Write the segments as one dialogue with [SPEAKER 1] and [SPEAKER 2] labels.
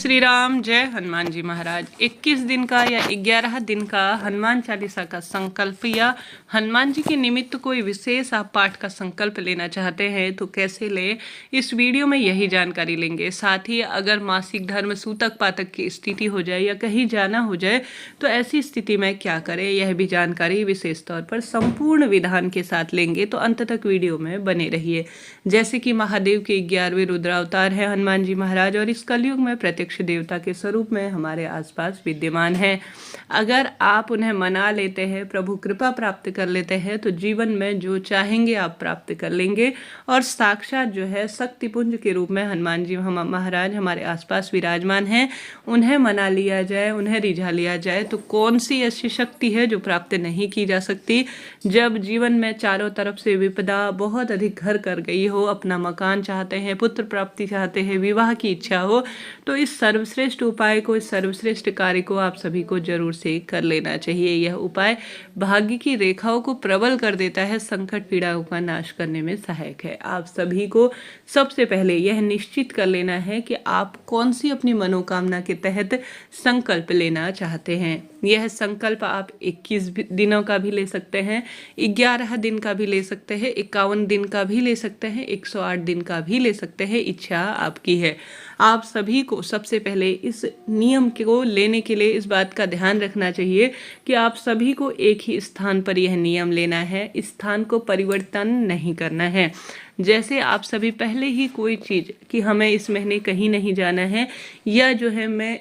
[SPEAKER 1] श्री राम। जय हनुमान जी महाराज। 21 दिन का या 11 दिन का हनुमान चालीसा का संकल्प या हनुमान जी के निमित्त कोई विशेष आप पाठ का संकल्प लेना चाहते हैं तो कैसे लें, इस वीडियो में यही जानकारी लेंगे। साथ ही अगर मासिक धर्म सूतक पातक की स्थिति हो जाए या कहीं जाना हो जाए तो ऐसी स्थिति में क्या करें, यह भी जानकारी विशेष तौर पर संपूर्ण विधान के साथ लेंगे, तो अंत तक वीडियो में बने रहिए। जैसे कि महादेव के 11वें रुद्रावतार है हनुमान जी महाराज और इस कलयुग में प्रत्यक्ष देवता के स्वरूप में हमारे आसपास विद्यमान हैं। अगर आप उन्हें मना लेते हैं, प्रभु कृपा प्राप्त कर लेते हैं, तो जीवन में जो चाहेंगे आप प्राप्त कर लेंगे। और साक्षात जो है शक्तिपुंज के रूप में हनुमान जी महाराज हमारे आसपास विराजमान हैं। उन्हें मना लिया जाए, उन्हें रिझा लिया जाए तो कौन सी ऐसी शक्ति है जो प्राप्त नहीं की जा सकती। जब जीवन में चारों तरफ से विपदा बहुत अधिक घर कर गई हो, अपना मकान चाहते हैं, पुत्र प्राप्ति चाहते हैं, विवाह की इच्छा हो, तो इस सर्वश्रेष्ठ उपाय को, इस सर्वश्रेष्ठ कार्य को आप सभी को जरूर से कर लेना चाहिए। यह उपाय भाग्य की रेखाओं को प्रबल कर देता है, संकट पीड़ाओं का नाश करने में सहायक है। आप सभी को सबसे पहले यह निश्चित कर लेना है कि आप कौन सी अपनी मनोकामना के तहत संकल्प लेना चाहते हैं। यह संकल्प आप 21 दिनों का भी ले सकते हैं, 11 दिन का भी ले सकते हैं, 51 दिन का भी ले सकते हैं, 108 दिन का भी ले सकते हैं। इच्छा आपकी है। आप सभी को सबसे पहले इस नियम को लेने के लिए इस बात का ध्यान रखना चाहिए कि आप सभी को एक ही स्थान पर यह नियम लेना है, स्थान को परिवर्तन नहीं करना है। जैसे आप सभी पहले ही कोई चीज़ कि हमें इस महीने कहीं नहीं जाना है या जो है मैं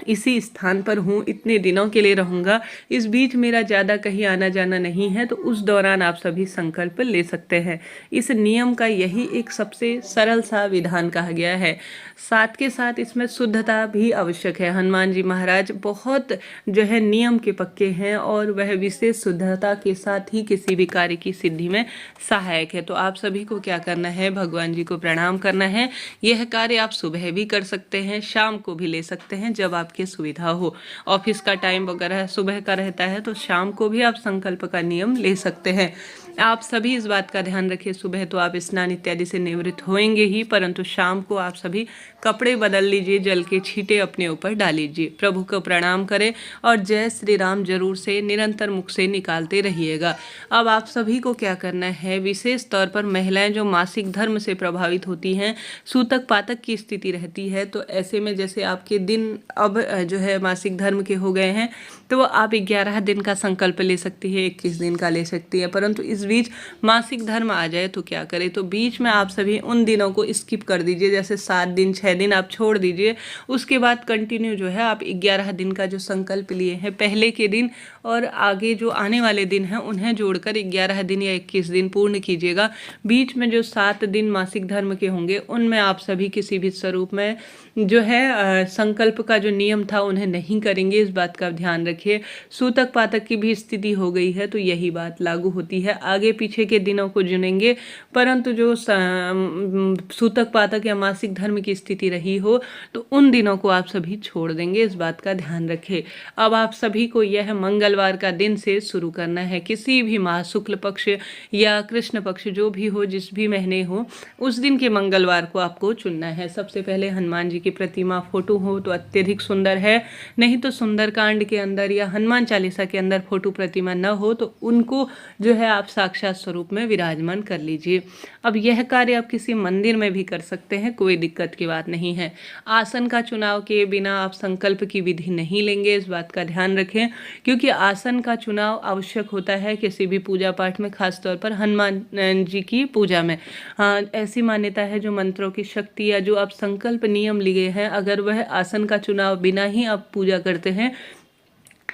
[SPEAKER 1] इसी स्थान पर हूँ, इतने दिनों के लिए रहूँगा, इस बीच मेरा ज़्यादा कहीं आना जाना नहीं है, तो उस दौरान आप सभी संकल्प ले सकते हैं। इस नियम का यही एक सबसे सरल सा विधान कहा गया है। साथ के साथ इसमें शुद्धता भी आवश्यक है। हनुमान जी महाराज बहुत जो है नियम के पक्के हैं और वह विशेष शुद्धता के साथ ही किसी भी कार्य की सिद्धि में सहायक है। तो आप सभी को क्या करना है, भगवान जी को प्रणाम करना है। यह कार्य आप सुबह भी कर सकते हैं, शाम को भी ले सकते हैं, जब आपकी सुविधा हो। ऑफिस का टाइम वगैरह सुबह का रहता है तो शाम को भी आप संकल्प का नियम ले सकते हैं। आप सभी इस बात का ध्यान रखिए, सुबह तो आप स्नान इत्यादि से निवृत्त होंगे ही, परंतु शाम को आप सभी कपड़े बदल लीजिए, जल के छींटे अपने ऊपर डाल लीजिए, प्रभु को प्रणाम करें और जय श्री राम जरूर से निरंतर मुख से निकालते रहिएगा। अब आप सभी को क्या करना है, विशेष तौर पर महिलाएं जो मासिक धर्म से प्रभावित होती हैं, सूतक पातक की स्थिति रहती है, तो ऐसे में जैसे आपके दिन अब जो है मासिक धर्म के हो गए हैं तो आप 11 दिन का संकल्प ले सकती है, 21 दिन का ले सकती है, परंतु इस बीच मासिक धर्म आ जाए तो क्या करें। तो बीच में आप सभी उन दिनों को स्किप कर दीजिए, जैसे 7 दिन 6 दिन आप छोड़ दीजिए। उसके बाद कंटिन्यू जो है आप 11 दिन का जो संकल्प लिए हैं पहले के दिन और आगे जो आने वाले दिन हैं उन्हें जोड़कर 11 दिन या 21 दिन पूर्ण कीजिएगा। बीच में जो 7 दिन मासिक धर्म के होंगे उनमें आप सभी किसी भी स्वरूप में जो है संकल्प का जो नियम था उन्हें नहीं करेंगे। इस बात का ध्यान रखिए। सूतक पातक की भी स्थिति हो गई है तो यही बात लागू होती है। आगे पीछे के दिनों को चुनेंगे, परंतु जो सूतक पातक या मासिक धर्म की स्थिति रही हो तो उन दिनों को आप सभी छोड़ देंगे। इस बात का ध्यान रखें। अब आप सभी को यह मंगलवार का दिन से शुरू करना है। किसी भी माह, शुक्ल पक्ष या कृष्ण पक्ष जो भी हो, जिस भी महीने हो, उस दिन के मंगलवार को आपको चुनना है। सबसे पहले हनुमान जी की प्रतिमा फोटो हो तो अत्यधिक सुंदर है, नहीं तो सुंदरकांड के अंदर या हनुमान चालीसा के अंदर फोटो प्रतिमा न हो तो उनको जो है आप साक्षात स्वरूप में विराजमान कर लीजिए। अब यह कार्य आप किसी मंदिर में भी कर सकते हैं, कोई दिक्कत की बात नहीं है। आसन का चुनाव किए बिना आप संकल्प की विधि नहीं लेंगे, इस बात का ध्यान रखें, क्योंकि आसन का चुनाव आवश्यक होता है किसी भी पूजा पाठ में, खासतौर पर हनुमान जी की पूजा में। हाँ, ऐसी मान्यता है जो मंत्रों की शक्ति या जो आप संकल्प नियम लिए हैं, अगर वह आसन का चुनाव बिना ही आप पूजा करते हैं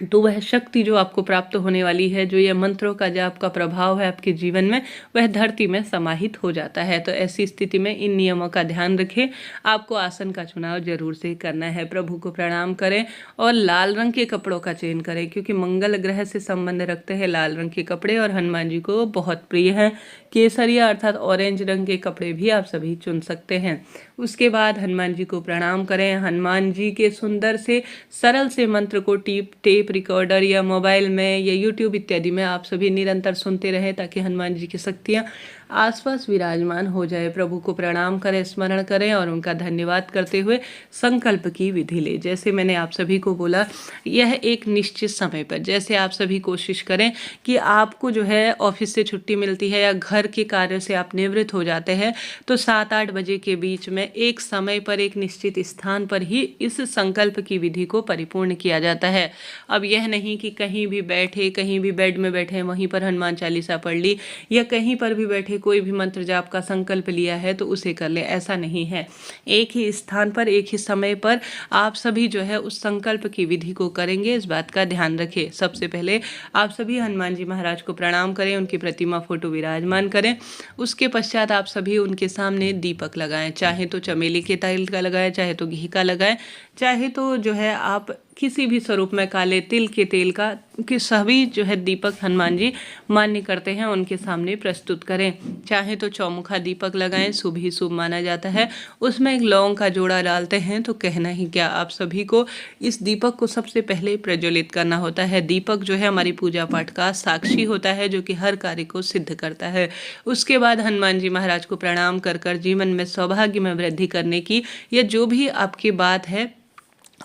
[SPEAKER 1] तो वह शक्ति जो आपको प्राप्त होने वाली है, जो यह मंत्रों का जो आपका प्रभाव है आपके जीवन में, वह धरती में समाहित हो जाता है। तो ऐसी स्थिति में इन नियमों का ध्यान रखें। आपको आसन का चुनाव जरूर से करना है। प्रभु को प्रणाम करें और लाल रंग के कपड़ों का चयन करें, क्योंकि मंगल ग्रह से संबंध रखते हैं लाल रंग के कपड़े और हनुमान जी को बहुत प्रिय है। केसरिया अर्थात ऑरेंज रंग के कपड़े भी आप सभी चुन सकते हैं। उसके बाद हनुमान जी को प्रणाम करें। हनुमान जी के सुंदर से सरल से मंत्र को टेप रिकॉर्डर या मोबाइल में या यूट्यूब इत्यादि में आप सभी निरंतर सुनते रहें, ताकि हनुमान जी की शक्तियाँ आसपास विराजमान हो जाए। प्रभु को प्रणाम करें, स्मरण करें और उनका धन्यवाद करते हुए संकल्प की विधि लें। जैसे मैंने आप सभी को बोला, यह एक निश्चित समय पर, जैसे आप सभी कोशिश करें कि आपको जो है ऑफिस से छुट्टी मिलती है या घर के कार्य से आप निवृत्त हो जाते हैं, तो 7-8 बजे के बीच में एक समय पर एक निश्चित स्थान पर ही इस संकल्प की विधि को परिपूर्ण किया जाता है। अब यह नहीं कि कहीं भी बैठे, कहीं भी बेड में बैठे वहीं पर हनुमान चालीसा पढ़ ली, या कहीं पर भी बैठे कोई भी मंत्र जाप का संकल्प लिया है तो उसे कर ले, ऐसा नहीं है। एक ही स्थान पर एक ही समय पर आप सभी जो है उस संकल्प की विधि को करेंगे, इस बात का ध्यान रखें। सबसे पहले आप सभी हनुमान जी महाराज को प्रणाम करें, उनकी प्रतिमा फोटो विराजमान करें। उसके पश्चात आप सभी उनके सामने दीपक लगाएं, चाहे तो चमेली के तेल का लगाएं, चाहे तो घी का लगाएं, चाहे तो जो है आप किसी भी स्वरूप में काले तिल के तेल का, कि सभी जो है दीपक हनुमान जी मान्य करते हैं, उनके सामने प्रस्तुत करें। चाहे तो चौमुखा दीपक लगाएं, शुभ ही शुभ माना जाता है। उसमें एक लौंग का जोड़ा डालते हैं तो कहना ही क्या, आप सभी को इस दीपक को सबसे पहले प्रज्वलित करना होता है। दीपक जो है हमारी पूजा पाठ का साक्षी होता है, जो कि हर कार्य को सिद्ध करता है। उसके बाद हनुमान जी महाराज को प्रणाम कर कर जीवन में सौभाग्य में वृद्धि करने की, या जो भी आपकी बात है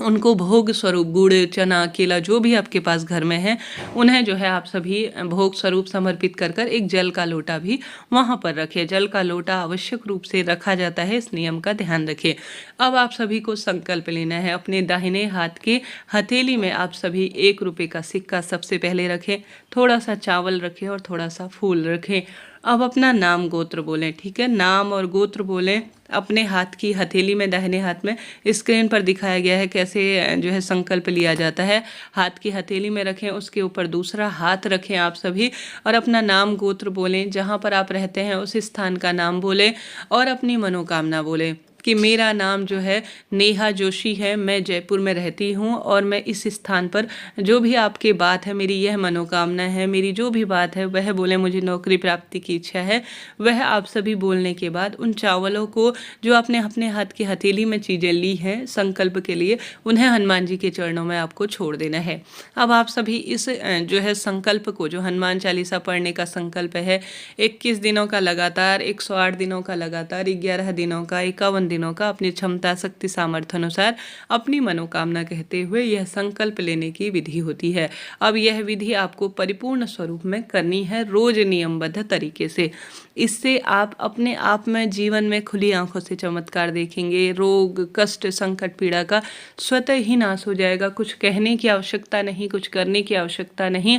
[SPEAKER 1] उनको भोग स्वरूप गुड़, चना, केला जो भी आपके पास घर में है, उन्हें जो है आप सभी भोग स्वरूप समर्पित कर कर एक जल का लोटा भी वहाँ पर रखें। जल का लोटा आवश्यक रूप से रखा जाता है, इस नियम का ध्यान रखें। अब आप सभी को संकल्प लेना है। अपने दाहिने हाथ के हथेली में आप सभी 1 रुपये का सिक्का सबसे पहले रखें, थोड़ा सा चावल रखें और थोड़ा सा फूल रखें। अब अपना नाम गोत्र बोलें, ठीक है, नाम और गोत्र बोलें अपने हाथ की हथेली में, दाहिने हाथ में। स्क्रीन पर दिखाया गया है कैसे जो है संकल्प लिया जाता है। हाथ की हथेली में रखें, उसके ऊपर दूसरा हाथ रखें आप सभी, और अपना नाम गोत्र बोलें। जहाँ पर आप रहते हैं उस स्थान का नाम बोलें और अपनी मनोकामना बोलें कि मेरा नाम जो है नेहा जोशी है, मैं जयपुर में रहती हूँ और मैं इस स्थान पर जो भी आपकी बात है, मेरी यह मनोकामना है, मेरी जो भी बात है वह बोले। मुझे नौकरी प्राप्ति की इच्छा है, वह आप सभी बोलने के बाद उन चावलों को जो आपने अपने हाथ की हथेली में चीज़ें ली हैं संकल्प के लिए, उन्हें हनुमान जी के चरणों में आपको छोड़ देना है। अब आप सभी इस जो है संकल्प को, जो हनुमान चालीसा पढ़ने का संकल्प है, 21 दिनों का लगातार, 108 दिनों का लगातार, 11 दिनों का, 51 दिनों का, अपनी क्षमता शक्ति सामर्थ्य अनुसार अपनी मनोकामना कहते हुए यह संकल्प लेने की विधि होती है। अब यह विधि आपको परिपूर्ण स्वरूप में करनी है, रोज नियमबद्ध तरीके से। इससे आप अपने आप में जीवन में खुली आंखों से चमत्कार देखेंगे। रोग, कष्ट, संकट, पीड़ा का स्वतः ही नाश हो जाएगा। कुछ कहने की आवश्यकता नहीं, कुछ करने की आवश्यकता नहीं।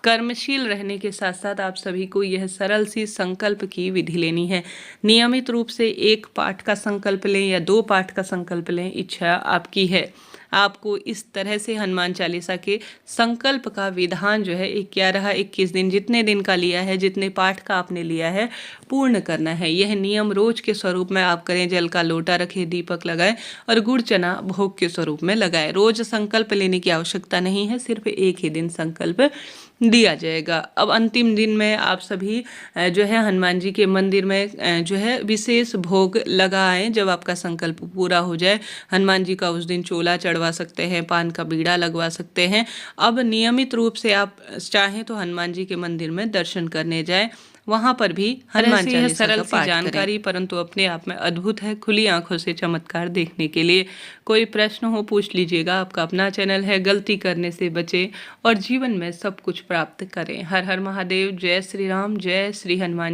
[SPEAKER 1] कर्मशील रहने के साथ साथ आप सभी को यह सरल सी संकल्प की विधि लेनी है। नियमित रूप से 1 पाठ का संकल्प लें या 2 पाठ का संकल्प लें, इच्छा आपकी है। आपको इस तरह से हनुमान चालीसा के संकल्प का विधान जो है 11-21 दिन, जितने दिन का लिया है, जितने पाठ का आपने लिया है, पूर्ण करना है। यह नियम रोज के स्वरूप में आप करें। जल का लोटा रखें, दीपक लगाएं और गुड़ चना भोग के स्वरूप में लगाएं। रोज संकल्प लेने की आवश्यकता नहीं है, सिर्फ एक ही दिन संकल्प दिया जाएगा। अब अंतिम दिन में आप सभी जो है हनुमान जी के मंदिर में जो है विशेष भोग लगाएं। जब आपका संकल्प पूरा हो जाए, हनुमान जी का उस दिन चोला चढ़वा सकते हैं, पान का बीड़ा लगवा सकते हैं। अब नियमित रूप से आप चाहें तो हनुमान जी के मंदिर में दर्शन करने जाएं, वहाँ पर भी हनुमान चालीसा सरल सी जानकारी, परंतु अपने आप में अद्भुत है। खुली आंखों से चमत्कार देखने के लिए कोई प्रश्न हो पूछ लीजिएगा। आपका अपना चैनल है, गलती करने से बचे और जीवन में सब कुछ प्राप्त करें। हर हर महादेव। जय श्री राम, जय श्री हनुमान।